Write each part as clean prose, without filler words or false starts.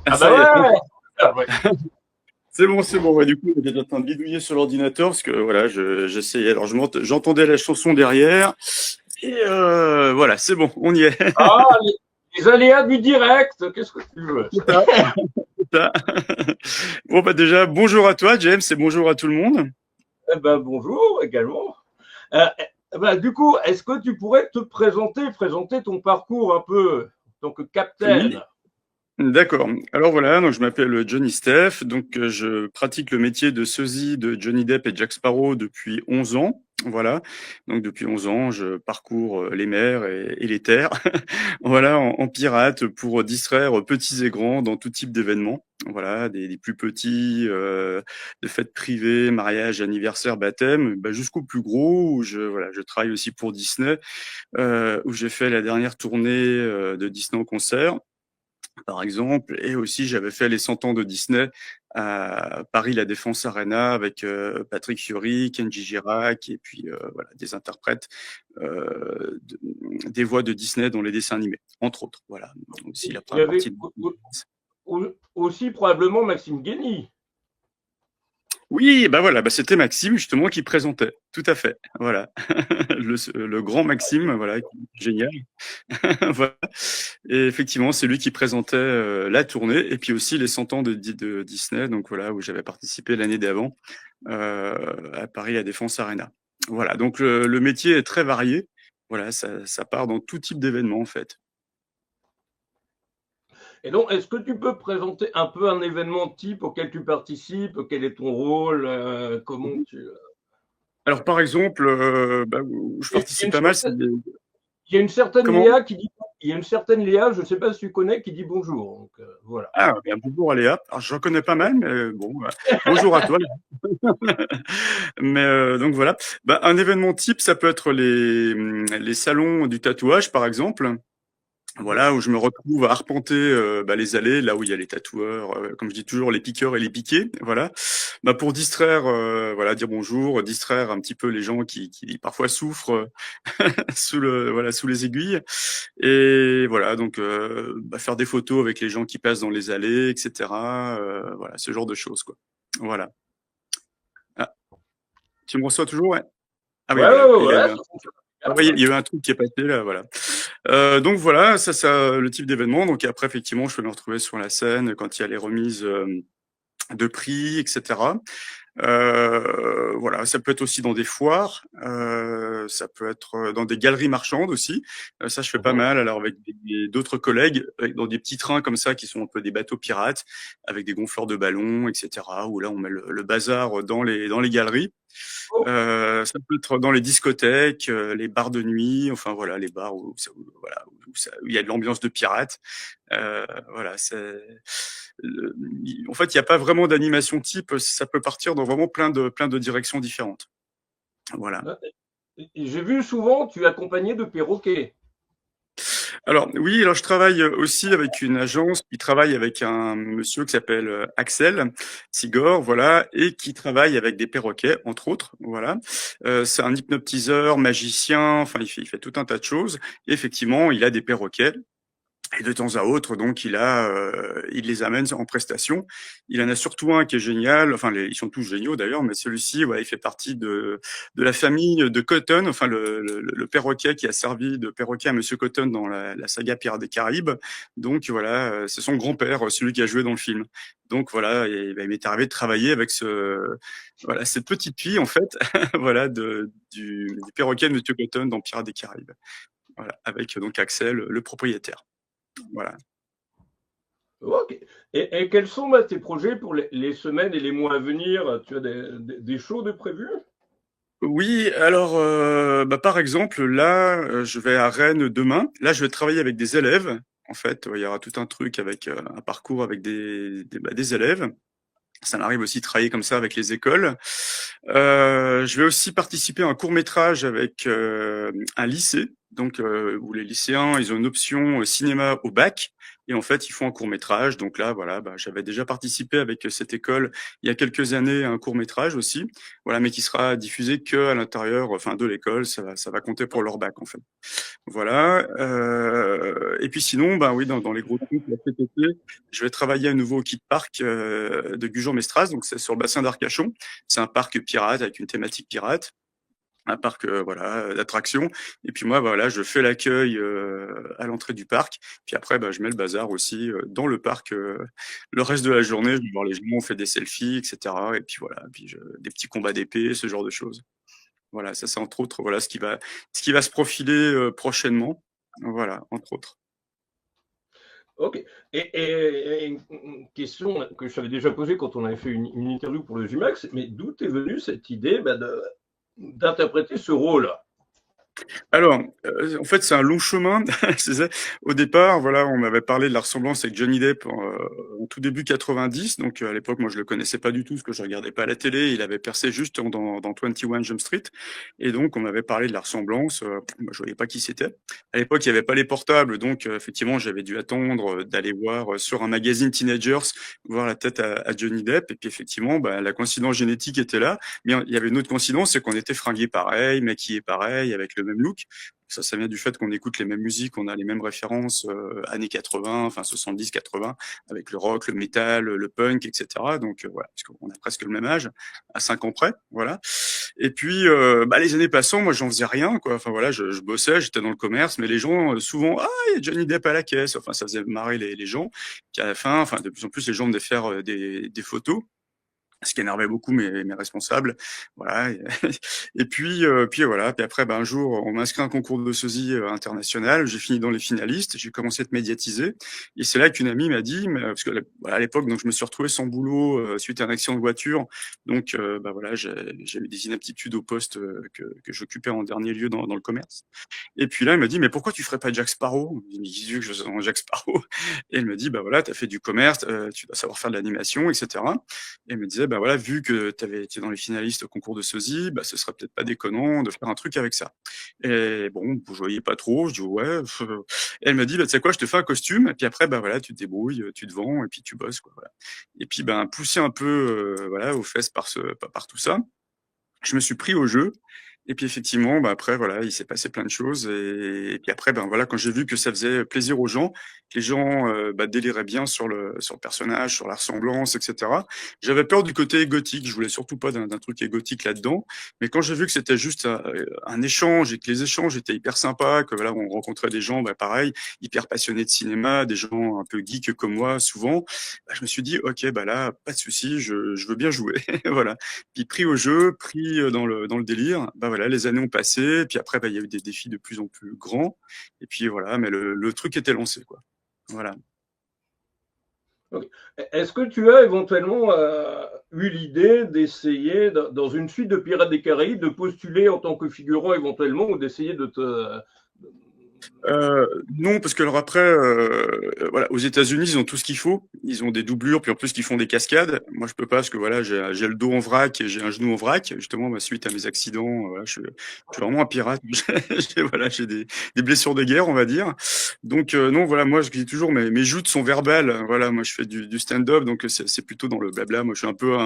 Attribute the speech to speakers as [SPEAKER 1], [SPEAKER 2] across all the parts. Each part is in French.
[SPEAKER 1] Ah
[SPEAKER 2] Ça
[SPEAKER 1] bah
[SPEAKER 2] y est,
[SPEAKER 1] ouais, ah ouais.
[SPEAKER 2] c'est bon, c'est bon. Ouais, du coup, j'étais en train de bidouiller sur l'ordinateur parce que voilà, j'essayais. Alors, j'entendais la chanson derrière et voilà, c'est bon, on y est.
[SPEAKER 1] Ah, les aléas du direct, qu'est-ce que tu veux?
[SPEAKER 2] C'est ça, c'est ça. Bon, bah déjà, bonjour à toi, James, et bonjour à tout le monde.
[SPEAKER 1] Eh ben bonjour également. Du coup, est-ce que tu pourrais te présenter ton parcours un peu en tant que capitaine?
[SPEAKER 2] Oui, d'accord. Alors voilà, donc je m'appelle Johnny Steph, donc je pratique le métier de sosie de Johnny Depp et Jack Sparrow depuis 11 ans. Voilà, donc depuis 11 ans, je parcours les mers et les terres, voilà, en pirate pour distraire petits et grands dans tout type d'événements. Voilà, des plus petits, de fêtes privées, mariages, anniversaires, baptêmes, bah, jusqu'au plus gros où voilà, je travaille aussi pour Disney, où j'ai fait la dernière tournée de Disney en concert par exemple. Et aussi, j'avais fait les 100 ans de Disney à Paris La Défense Arena avec Patrick Fiori, Kenji Girac et puis voilà des interprètes des voix de Disney dans les dessins animés, entre autres. Voilà, aussi la
[SPEAKER 1] Il y
[SPEAKER 2] première
[SPEAKER 1] avait
[SPEAKER 2] partie de...
[SPEAKER 1] aussi probablement Maxime Guény.
[SPEAKER 2] Oui, bah voilà, bah c'était Maxime justement qui présentait. Tout à fait. Voilà, le grand Maxime, voilà, génial. Voilà. Et effectivement, c'est lui qui présentait la tournée et puis aussi les 100 ans de Disney, donc voilà, où j'avais participé l'année d'avant à Paris à Défense Arena. Voilà, donc le métier est très varié. Voilà, ça part dans tout type d'événements en fait.
[SPEAKER 1] Et donc, est-ce que tu peux présenter un peu un événement type auquel tu participes? Quel est ton rôle? Comment tu...
[SPEAKER 2] Alors par exemple, bah, où je
[SPEAKER 1] Il y a
[SPEAKER 2] participe
[SPEAKER 1] une
[SPEAKER 2] pas mal, c'est
[SPEAKER 1] certaine, il y a une certaine
[SPEAKER 2] comment?
[SPEAKER 1] Léa qui dit, il y a une certaine Léa, je ne sais pas si tu connais, qui dit bonjour. Donc, voilà.
[SPEAKER 2] Ah, bien bonjour Aléa. Alors j'en connais pas mal, mais bon, bonjour à toi. Mais donc voilà. Bah, un événement type, ça peut être les salons du tatouage, par exemple.
[SPEAKER 1] Mhm.
[SPEAKER 2] Voilà, où je me retrouve à arpenter bah, les allées, là où il y a les tatoueurs, comme je dis toujours, les piqueurs et les piqués. Voilà, bah, pour distraire, voilà, dire bonjour, distraire un petit peu les gens qui parfois souffrent sous les aiguilles. Et voilà, donc bah, faire des photos avec les gens qui passent dans les allées, etc. Voilà, ce genre de choses, quoi. Voilà. Ah, tu me reçois toujours, ouais? Ah oui,
[SPEAKER 1] Ouais, ouais,
[SPEAKER 2] voilà.
[SPEAKER 1] ouais,
[SPEAKER 2] Il y a
[SPEAKER 1] ouais,
[SPEAKER 2] eu
[SPEAKER 1] ça fonctionne bien.
[SPEAKER 2] oui, il y a eu un truc qui est passé là, voilà. Donc voilà, ça le type d'événement. Donc après, effectivement, je peux me retrouver sur la scène quand il y a les remises de prix, etc. Voilà, ça peut être aussi dans des foires, ça peut être dans des galeries marchandes aussi. Ça, je fais pas
[SPEAKER 1] Mhm.
[SPEAKER 2] mal. Alors avec d'autres collègues, dans des petits trains comme ça qui sont un peu des bateaux pirates, avec des gonfleurs de ballons, etc. Où là, on met le bazar dans les galeries.
[SPEAKER 1] Oh,
[SPEAKER 2] Ça peut être dans les discothèques, les bars de nuit, enfin voilà, les bars voilà, où il y a de l'ambiance de pirate. Voilà, en fait, il n'y a pas vraiment d'animation type. Ça peut partir dans vraiment plein de directions différentes. Voilà.
[SPEAKER 1] j'ai vu souvent, tu es accompagné de perroquets.
[SPEAKER 2] Alors oui, alors je travaille aussi avec une agence qui travaille avec un monsieur qui s'appelle Axel Sigor, voilà, et qui travaille avec des perroquets, entre autres, voilà. C'est un hypnotiseur, magicien, enfin il fait tout un tas de choses. Et effectivement, il a des perroquets. Et de temps à autre, donc, il les amène en prestation. Il en a surtout un qui est génial. Enfin, ils sont tous géniaux d'ailleurs, mais celui-ci, ouais, il fait partie de la famille de Cotton. Enfin, le perroquet qui a servi de perroquet à Monsieur Cotton dans la saga Pirates des Caraïbes. Donc voilà, c'est son grand-père, celui qui a joué dans le film. Donc voilà, et, bah, il m'est arrivé de travailler avec voilà, cette petite fille en fait, voilà, du perroquet de Monsieur Cotton dans Pirates des Caraïbes. Voilà, avec donc Axel, le propriétaire. Voilà.
[SPEAKER 1] Ok. Et quels sont tes projets pour les semaines et les mois à venir? Tu as des shows de prévus?
[SPEAKER 2] Oui, alors, bah, par exemple, là, je vais à Rennes demain. Là, je vais travailler avec des élèves. En fait, il y aura tout un truc avec un parcours avec des élèves. Ça m'arrive aussi de travailler comme ça avec les écoles. Je vais aussi participer à un court-métrage avec un lycée, donc où les lycéens, ils ont une option cinéma au bac. et en fait, ils font un court-métrage. Donc là, voilà, bah, j'avais déjà participé avec cette école il y a quelques années à un court-métrage aussi, voilà, mais qui sera diffusé qu'à l'intérieur, enfin, de l'école. Ça va compter pour leur bac, en fait. Voilà, et puis sinon, bah oui, dans les gros trucs, là, cet été, je vais travailler à nouveau au Kid Park de Gujan-Mestras, donc c'est sur le bassin d'Arcachon. C'est un parc pirate avec une thématique pirate, un parc voilà d'attractions. Et puis moi, voilà, je fais l'accueil à l'entrée du parc. Puis après, bah, je mets le bazar aussi dans le parc le reste de la journée. Je vais voir les gens, on fait des selfies, etc. Et puis voilà, puis des petits combats d'épée, ce genre de choses. Voilà, ça c'est entre autres, voilà ce qui va se profiler prochainement. Voilà, entre autres.
[SPEAKER 1] Ok. Et une question que je t'avais déjà posée quand on avait fait une interview pour le Jumax, mais d'où est venue cette idée d'interpréter ce rôle?
[SPEAKER 2] Alors, en fait, c'est un long chemin. C'est ça. Au départ, voilà, on m'avait parlé de la ressemblance avec Johnny Depp en tout début 90. Donc, à l'époque, moi, je le connaissais pas du tout parce que je regardais pas la télé. Il avait percé juste dans 21 Jump Street. Et donc, on m'avait parlé de la ressemblance. Moi, je voyais pas qui c'était. À l'époque, il y avait pas les portables. Donc, effectivement, j'avais dû attendre d'aller voir sur un magazine Teenagers, voir la tête à Johnny Depp. Et puis, effectivement, bah, la coïncidence génétique était là. Mais il y avait une autre coïncidence, c'est qu'on était fringués pareil, maquillés pareil, avec le même look. Ça vient du fait qu'on écoute les mêmes musiques, on a les mêmes références années 80, enfin 70, 80, avec le rock, le métal, le punk, etc. Donc voilà, parce qu'on a presque le même âge, à 5 ans près, voilà. Et puis bah, les années passant, moi j'en faisais rien, quoi. Enfin voilà, je bossais, j'étais dans le commerce, mais les gens souvent, ah il y a Johnny Depp à la caisse. Enfin ça faisait marrer les gens. Puis à la fin, enfin de plus en plus les gens venaient faire des photos, ce qui énervait beaucoup mes responsables, voilà. Et puis voilà. Puis après, ben un jour, on m'a inscrit à un concours de sosie international. J'ai fini dans les finalistes. J'ai commencé à être médiatisé. Et c'est là qu'une amie m'a dit, mais, parce que voilà, à l'époque, donc je me suis retrouvé sans boulot suite à un accident de voiture. Donc, bah voilà, j'avais des inaptitudes au poste que j'occupais en dernier lieu dans le commerce. Et puis là, elle m'a dit, mais pourquoi tu ferais pas Jack Sparrow? Je me dis, que je sois Jack Sparrow. Et elle me dit, bah voilà, t'as fait du commerce, tu dois savoir faire de l'animation, etc. Et elle me disait, bah voilà, vu que tu étais dans les finalistes au concours de sosie, bah ce serait peut-être pas déconnant de faire un truc avec ça. Et bon, je voyais pas trop, je dis ouais. Et elle me dit, bah tu sais quoi, je te fais un costume, et puis après, bah voilà, tu te débrouilles, tu te vends, et puis tu bosses, quoi. Voilà. Et puis, ben poussé un peu, voilà, aux fesses par tout ça, je me suis pris au jeu. Et puis effectivement, bah après voilà, il s'est passé plein de choses et puis après ben voilà, quand j'ai vu que ça faisait plaisir aux gens, que les gens bah, déliraient bien sur le personnage, sur la ressemblance, etc. J'avais peur du côté gothique, je voulais surtout pas d'un truc gothique là-dedans. Mais quand j'ai vu que c'était juste un échange et que les échanges étaient hyper sympas, que voilà, on rencontrait des gens, bah pareil, hyper passionnés de cinéma, des gens un peu geeks comme moi souvent, bah, je me suis dit ok bah là pas de souci, je veux bien jouer, voilà. Puis pris au jeu, pris dans le délire, bah voilà, les années ont passé, puis après, bah, il y a eu des défis de plus en plus grands, et puis voilà, mais le truc était lancé, quoi. Voilà.
[SPEAKER 1] Ok. Est-ce que tu as éventuellement eu l'idée d'essayer, dans une suite de Pirates des Caraïbes, de postuler en tant que figurant éventuellement ou d'essayer de te...
[SPEAKER 2] Non, parce que alors après, voilà, aux États-Unis, ils ont tout ce qu'il faut. Ils ont des doublures, puis en plus, ils font des cascades. Moi, je peux pas parce que voilà, j'ai le dos en vrac et j'ai un genou en vrac. Justement, bah, suite à mes accidents, voilà, je suis vraiment un pirate. Voilà, j'ai des blessures de guerre, on va dire. Donc non, voilà, moi, je dis toujours, mes joutes sont verbales. Voilà, moi, je fais du stand-up, donc c'est plutôt dans le blabla. Moi, je suis un peu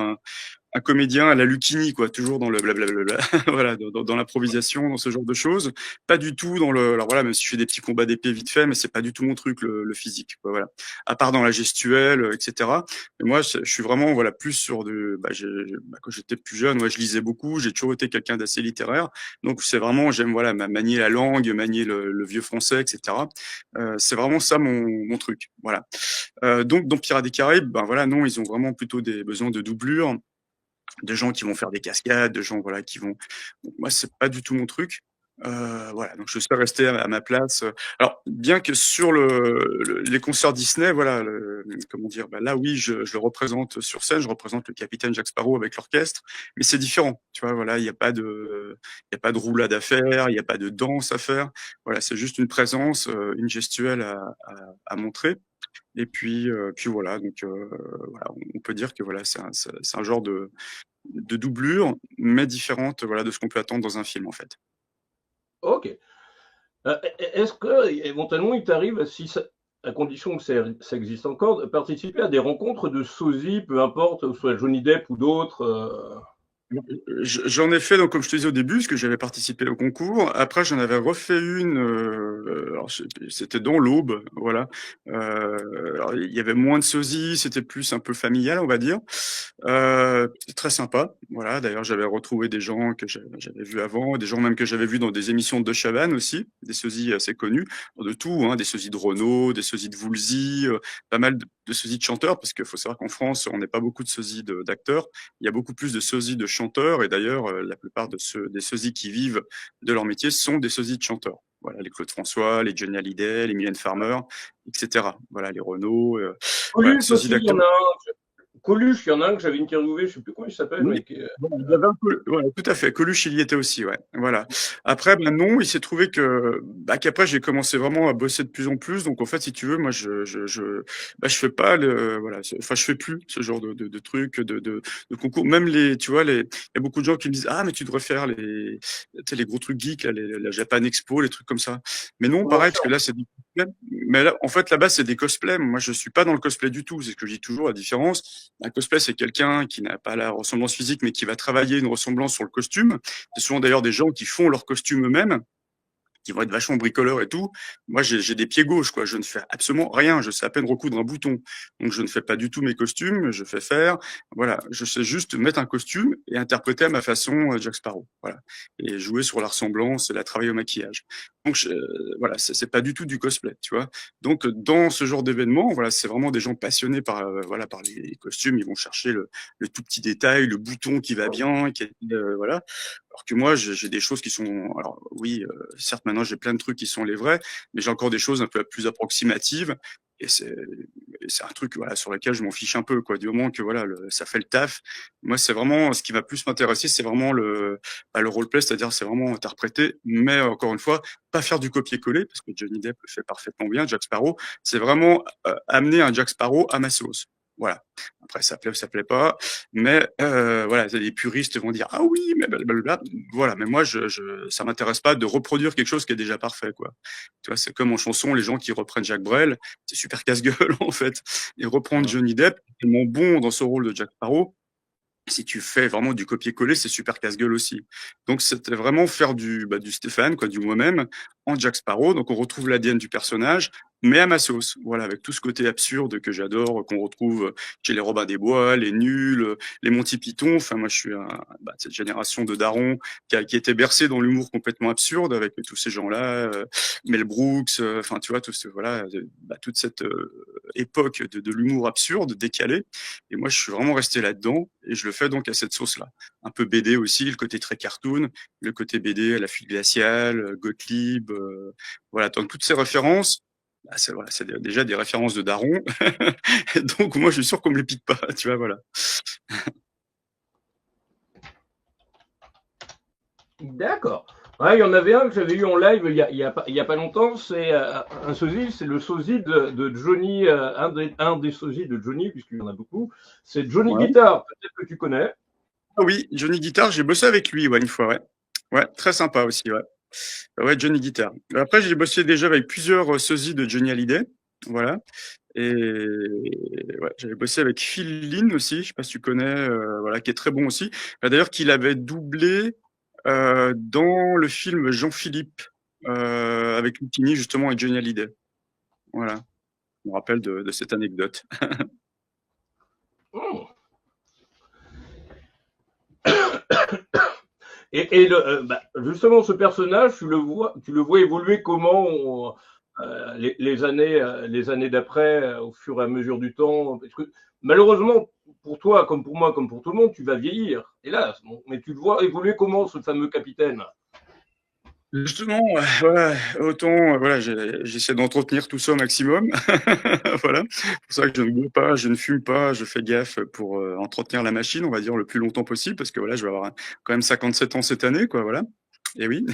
[SPEAKER 2] un comédien à la Lucchini, quoi, toujours dans le blablabla, voilà, dans l'improvisation, dans ce genre de choses. Pas du tout dans le. Alors voilà, même si je fais des petits combats d'épée vite fait, mais c'est pas du tout mon truc, le physique, quoi, voilà. À part dans la gestuelle, etc. Mais moi, je suis vraiment, voilà, plus sur de. Bah, quand j'étais plus jeune, moi, je lisais beaucoup. J'ai toujours été quelqu'un d'assez littéraire. Donc c'est vraiment, j'aime voilà, manier la langue, manier le vieux français, etc. C'est vraiment ça mon truc, voilà. Donc dans Pirates des Caraïbes, ben voilà, non, ils ont vraiment plutôt des besoins de doublure, de gens qui vont faire des cascades, de gens voilà qui vont. Donc moi c'est pas du tout mon truc. Voilà, donc je suis resté à ma place. Alors bien que sur les concerts Disney, voilà, comment dire, bah là oui, je le représente sur scène, je représente le capitaine Jack Sparrow avec l'orchestre, mais c'est différent, tu vois, voilà, il y a pas de roulade à faire, il y a pas de danse à faire, voilà, c'est juste une présence, une gestuelle à montrer. Et puis voilà, donc voilà, on peut dire que voilà, c'est un genre de doublure, mais différente, voilà, de ce qu'on peut attendre dans un film, en fait.
[SPEAKER 1] Ok. Est-ce que éventuellement il t'arrive, si ça, à condition que ça existe encore, de participer à des rencontres de sosies, peu importe, que ce soit Johnny Depp ou d'autres.
[SPEAKER 2] J'en ai fait, donc, comme je te disais au début, parce que j'avais participé au concours. Après, j'en avais refait une, alors, c'était dans l'Aube, voilà. Alors, il y avait moins de sosies, c'était plus un peu familial, on va dire. C'était très sympa, voilà. D'ailleurs, j'avais retrouvé des gens que j'avais vus avant, des gens même que j'avais vus dans des émissions de Chavannes aussi, des sosies assez connus, de tout, hein, des sosies de Renaud, des sosies de Woolsey, pas mal de sosies de chanteurs, parce qu'il faut savoir qu'en France, on n'est pas beaucoup de sosies d'acteurs. Il y a beaucoup plus de sosies de chanteurs, et d'ailleurs, la plupart des sosies qui vivent de leur métier sont des sosies de chanteurs. Voilà, les Claude François, les Johnny Hallyday, les Mylène Farmer, etc. Voilà, les Renaud, voilà,
[SPEAKER 1] Coluche
[SPEAKER 2] sosies
[SPEAKER 1] aussi, il y
[SPEAKER 2] d'acteurs.
[SPEAKER 1] en a un. Coluche, il y en a un que j'avais interviewé, je ne sais plus comment il s'appelle,
[SPEAKER 2] Oui,
[SPEAKER 1] mais
[SPEAKER 2] voilà, il y avait voilà, tout à fait. Coluche, il y était aussi, ouais. Voilà. Après, ben non, il s'est trouvé qu'après, j'ai commencé vraiment à bosser de plus en plus. Donc, en fait, si tu veux, moi, je fais pas voilà, enfin, je fais plus ce genre de trucs, de concours. Même tu vois, il y a beaucoup de gens qui me disent, ah, mais tu devrais faire tu sais, les gros trucs geeks, là, la Japan Expo, les trucs comme ça. Mais non,
[SPEAKER 1] comment
[SPEAKER 2] pareil,
[SPEAKER 1] faire.
[SPEAKER 2] parce que là, c'est mais là, en fait, là-bas, c'est des cosplays. Moi, je suis pas dans le cosplay du tout. C'est ce que je dis toujours, la différence. Un cosplay, c'est quelqu'un qui n'a pas la ressemblance physique, mais qui va travailler une ressemblance sur le costume. C'est souvent d'ailleurs des gens qui font leur costume eux-mêmes, qui vont être vachement bricoleurs et tout. Moi, j'ai des pieds gauches, quoi. Je ne fais absolument rien. Je sais à peine recoudre un bouton. Donc, je ne fais pas du tout mes costumes. Je fais faire. Voilà. Je sais juste mettre un costume et interpréter à ma façon Jack Sparrow. Voilà. Et jouer sur la ressemblance et la travailler au maquillage. Donc, voilà. C'est pas du tout du cosplay, tu vois. Donc, dans ce genre d'événement, voilà, c'est vraiment des gens passionnés voilà, par les costumes. Ils vont chercher le tout petit détail, le bouton qui va bien, voilà. Alors que moi, j'ai des choses qui sont, alors oui, certes, maintenant j'ai plein de trucs qui sont les vrais, mais j'ai encore des choses un peu plus approximatives. Et c'est un truc, voilà, sur lequel je m'en fiche un peu, quoi. Du moment que voilà, ça fait le taf. Moi, c'est vraiment ce qui va plus m'intéresser, c'est vraiment le roleplay, c'est-à-dire c'est vraiment interpréter, mais encore une fois, pas faire du copier-coller, parce que Johnny Depp le fait parfaitement bien, Jack Sparrow. C'est vraiment amener un Jack Sparrow à ma sauce. Voilà. Après, ça plaît ou ça plaît pas. Mais voilà, les puristes vont dire ah oui, mais blablabla. Voilà, mais moi, ça m'intéresse pas de reproduire quelque chose qui est déjà parfait, quoi. Tu vois, c'est comme en chanson, les gens qui reprennent Jacques Brel, c'est super casse-gueule en fait. Et reprendre Johnny Depp, tellement bon dans ce rôle de Jack Sparrow. Si tu fais vraiment du copier-coller, c'est super casse-gueule aussi. Donc c'était vraiment faire du Stéphane, quoi, du moi-même, en Jack Sparrow. Donc on retrouve l'ADN du personnage, mais à ma sauce. Voilà, avec tout ce côté absurde que j'adore, qu'on retrouve chez les Robin des Bois, les Nuls, les Monty Python. Enfin, moi, je suis de cette génération de darons qui était bercé dans l'humour complètement absurde avec tous ces gens-là, Mel Brooks, enfin, tu vois, voilà, toute cette époque de l'humour absurde, décalé. Et moi, je suis vraiment resté là-dedans et je le fais donc à cette sauce-là. Un peu BD aussi, le côté très cartoon, le côté BD à la fuite glaciale, Gottlieb, voilà, donc toutes ces références, bah, c'est déjà des références de daron. Donc moi, je suis sûr qu'on me les pique pas, tu vois, voilà.
[SPEAKER 1] D'accord. Ouais, il y en avait un que j'avais eu en live il y a pas longtemps, c'est un sosie, c'est le sosie de Johnny, un des sosies de Johnny, puisqu'il y en a beaucoup, c'est Johnny
[SPEAKER 2] Ouais.
[SPEAKER 1] Guitar, peut-être que tu connais.
[SPEAKER 2] Ah oui, Johnny Guitar, j'ai bossé avec lui, ouais, une fois, ouais. Ouais, très sympa aussi, ouais. Ouais, Johnny Guitar. Après, j'ai bossé déjà avec plusieurs sosies de Johnny Hallyday, voilà. Et ouais, j'avais bossé avec Phil Lynn aussi, je sais pas si tu connais, voilà, qui est très bon aussi. D'ailleurs, qu'il avait doublé dans le film Jean-Philippe avec Lucchini justement et Johnny Hallyday. Voilà, je me rappelle de cette anecdote.
[SPEAKER 1] Oh. Et justement, ce personnage, tu le vois évoluer comment les années d'après, au fur et à mesure du temps. Parce que malheureusement, pour toi, comme pour moi, comme pour tout le monde, tu vas vieillir, hélas. Bon, mais tu le vois évoluer comment, ce fameux capitaine?
[SPEAKER 2] Justement, voilà, autant voilà, j'essaie d'entretenir tout ça au maximum. Voilà, c'est pour ça que je ne bois pas, je ne fume pas, je fais gaffe pour entretenir la machine, on va dire le plus longtemps possible, parce que voilà, je vais avoir quand même 57 ans cette année, quoi, voilà. Et oui.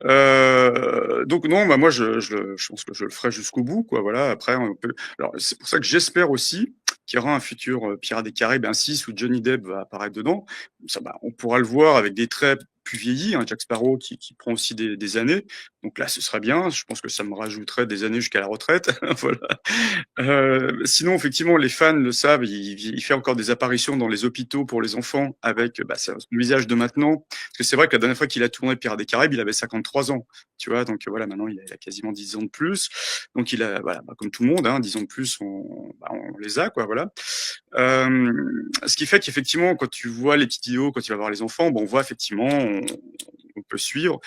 [SPEAKER 2] Donc non, bah moi je pense que je le ferai jusqu'au bout, quoi. Voilà. Après, on peut. Alors c'est pour ça que j'espère aussi qu'il y aura un futur Pirates des Caraïbes 6 où Johnny Depp va apparaître dedans. Ça, bah, on pourra le voir avec des traits plus vieilli, un Jack Sparrow qui prend aussi des années. Donc là, ce serait bien. Je pense que ça me rajouterait des années jusqu'à la retraite. Voilà. Sinon, effectivement, les fans le savent, il fait encore des apparitions dans les hôpitaux pour les enfants avec son visage de maintenant. Parce que c'est vrai que la dernière fois qu'il a tourné Pirates des Caraïbes, il avait 53 ans. Tu vois, donc voilà, maintenant il a quasiment 10 ans de plus. Donc il a, voilà, comme tout le monde, 10 ans de plus, on les a, quoi, voilà. Ce qui fait qu'effectivement, quand tu vois les petites vidéos, quand tu vas voir les enfants, on voit effectivement, on peut suivre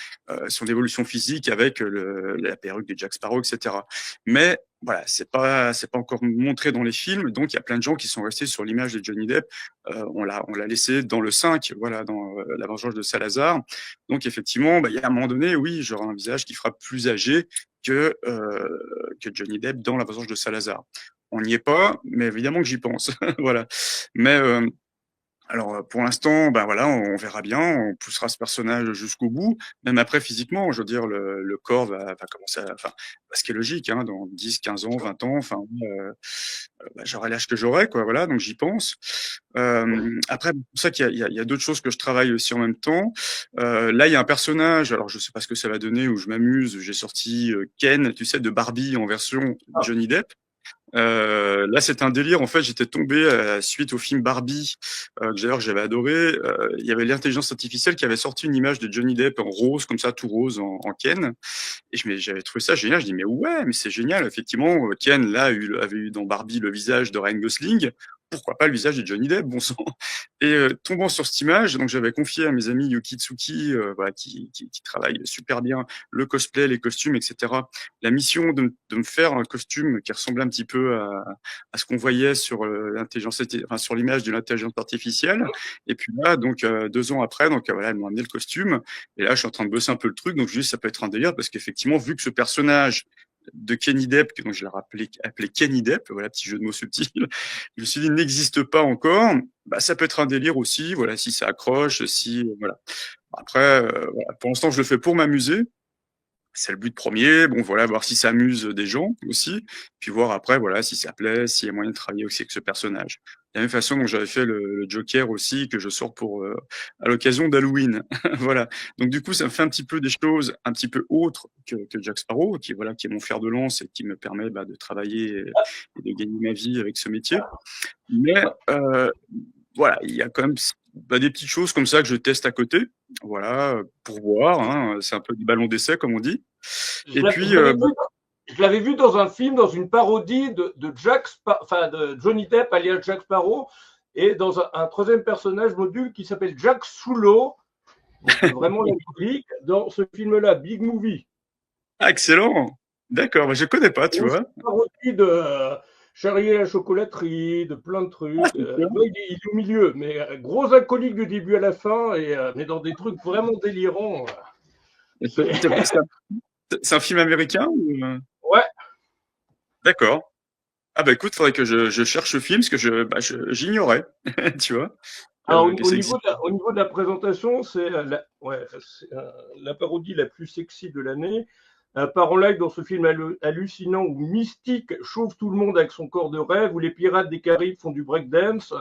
[SPEAKER 2] son évolution physique avec la perruque de Jack Sparrow, etc. Mais voilà, c'est pas encore montré dans les films, donc il y a plein de gens qui sont restés sur l'image de Johnny Depp. On l'a laissé dans le 5, voilà, dans La Vengeance de Salazar. Donc effectivement, il y a un moment donné, oui, j'aurai un visage qui fera plus âgé que Johnny Depp dans La Vengeance de Salazar. On n'y est pas, mais évidemment que j'y pense. Voilà. Mais alors, pour l'instant, voilà, on verra bien, on poussera ce personnage jusqu'au bout, même après physiquement, je veux dire, le corps va commencer à, enfin, ce qui est logique, dans 10, 15 ans, 20 ans, enfin, j'aurai l'âge que j'aurai, quoi, voilà, donc j'y pense. Après, c'est pour ça qu'il y a d'autres choses que je travaille aussi en même temps. Là, il y a un personnage, alors je sais pas ce que ça va donner, où je m'amuse, j'ai sorti Ken, tu sais, de Barbie en version Johnny Depp. Là, c'est un délire. En fait, j'étais tombé suite au film Barbie, que d'ailleurs j'avais adoré. Il y avait l'intelligence artificielle qui avait sorti une image de Johnny Depp en rose, comme ça, tout rose, en Ken. Et j'avais trouvé ça génial. Je dis, mais ouais, mais c'est génial. Effectivement, Ken, là, avait eu dans Barbie le visage de Ryan Gosling. Pourquoi pas le visage de Johnny Depp, bon sang. Et tombant sur cette image, donc j'avais confié à mes amis Yuki Tsuki, voilà, qui travaillent super bien le cosplay, les costumes, etc., la mission de me faire un costume qui ressemblait un petit peu à ce qu'on voyait sur sur l'image de l'intelligence artificielle. Et puis là, donc 2 ans après, donc voilà, elles m'ont amené le costume. Et là, je suis en train de bosser un peu le truc. Donc je dis, ça peut être un délire parce qu'effectivement, vu que ce personnage de Kenny Depp, que donc je l'ai appelé Kenny Depp, voilà, petit jeu de mots subtil, je me suis dit, n'existe pas encore, ça peut être un délire aussi, voilà, si ça accroche, si, voilà. Après, voilà, pour l'instant, je le fais pour m'amuser. C'est le but premier. Bon, voilà, voir si ça amuse des gens aussi. Puis voir après, voilà, si ça plaît, s'il y a moyen de travailler aussi avec ce personnage. De la même façon dont j'avais fait le Joker aussi, que je sors pour, à l'occasion d'Halloween. Voilà. Donc, du coup, ça me fait un petit peu des choses un petit peu autres que Jack Sparrow, qui, voilà, qui est mon fer de lance et qui me permet, de travailler et de gagner ma vie avec ce métier. Mais, voilà, il y a quand même des petites choses comme ça que je teste à côté, voilà, pour voir. C'est un peu du ballon d'essai, comme on dit. Et puis,
[SPEAKER 1] je l'avais vu dans un film, dans une parodie de Johnny Depp alias Jack Sparrow, et dans un troisième personnage module qui s'appelle Jack Soulo, vraiment la public, dans ce film-là, Big Movie.
[SPEAKER 2] Excellent. D'accord, je connais pas, tu vois.
[SPEAKER 1] Une parodie de Charlie et la chocolaterie, de plein de trucs. Il est au milieu, mais gros alcoolique du début à la fin, mais dans des trucs vraiment délirants.
[SPEAKER 2] C'est un film américain ou...
[SPEAKER 1] Ouais.
[SPEAKER 2] D'accord. Ah écoute, faudrait que je cherche ce film parce que j'ignorais, tu vois.
[SPEAKER 1] Alors, au niveau de la présentation, c'est la parodie la plus sexy de l'année. Part en live dans ce film hallucinant où Mystique chauffe tout le monde avec son corps de rêve, où les pirates des Caraïbes font du breakdance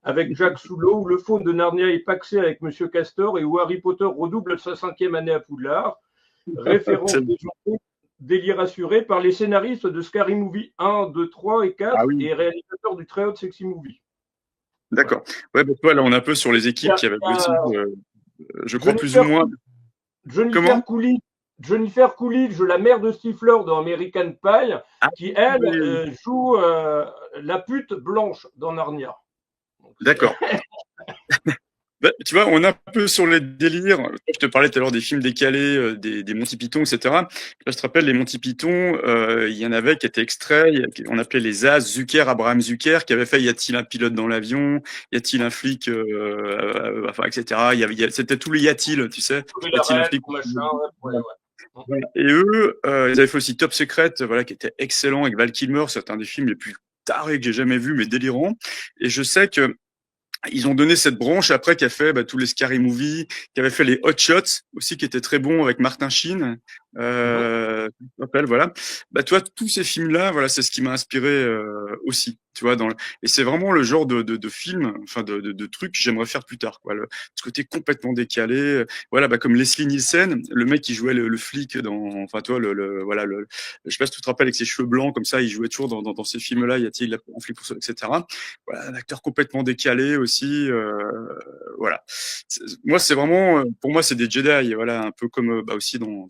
[SPEAKER 1] avec Jack Soulo, où le faune de Narnia est paxé avec Monsieur Castor et où Harry Potter redouble sa 5e année à Poudlard. Référence délire assuré par les scénaristes de Scary Movie 1, 2, 3 et 4 et réalisateurs du très haut Sexy Movie.
[SPEAKER 2] D'accord. Ouais, parce que là, on est un peu sur les équipes qui avaient aussi, je crois, plus ou moins.
[SPEAKER 1] Jennifer Coolidge, la mère de Stifler dans American Pie, qui, elle, joue la pute blanche dans Narnia.
[SPEAKER 2] D'accord. Tu vois, on est un peu sur les délires. Je te parlais tout à l'heure des films décalés, des Monty Python, etc. Je te rappelle, les Monty Python, il y en avait qui étaient extraits, on appelait les As, Zucker, Abraham Zucker, qui avait fait Y a-t-il un pilote dans l'avion? Y a-t-il un flic, etc. C'était tous les Y a-t-il, tu sais? Y a-t-il un flic? Et eux, ils avaient fait aussi Top Secret, voilà, qui était excellent avec Val Kilmer. C'est un des films les plus tarés que j'ai jamais vu, mais délirant. Et je sais que ils ont donné cette branche après qui a fait tous les Scary Movie, qui avait fait les Hot Shots aussi, qui étaient très bons avec Martin Sheen.
[SPEAKER 1] Mhm.
[SPEAKER 2] Comment ça s'appelle, voilà. Bah, tu vois, tous ces films-là, voilà, c'est ce qui m'a inspiré aussi. Tu vois, et c'est vraiment le genre de film, enfin de trucs que j'aimerais faire plus tard, quoi. Ce côté complètement décalé, voilà, bah comme Leslie Nielsen, le mec qui jouait le flic enfin toi, voilà, je sais pas si tu te rappelles avec ses cheveux blancs comme ça, il jouait toujours dans ces films-là, y a-t-il un flic pour ça, etc. Voilà, un acteur complètement décalé aussi, voilà. Moi, c'est vraiment, pour moi, c'est des Jedi, voilà, un peu comme bah aussi dans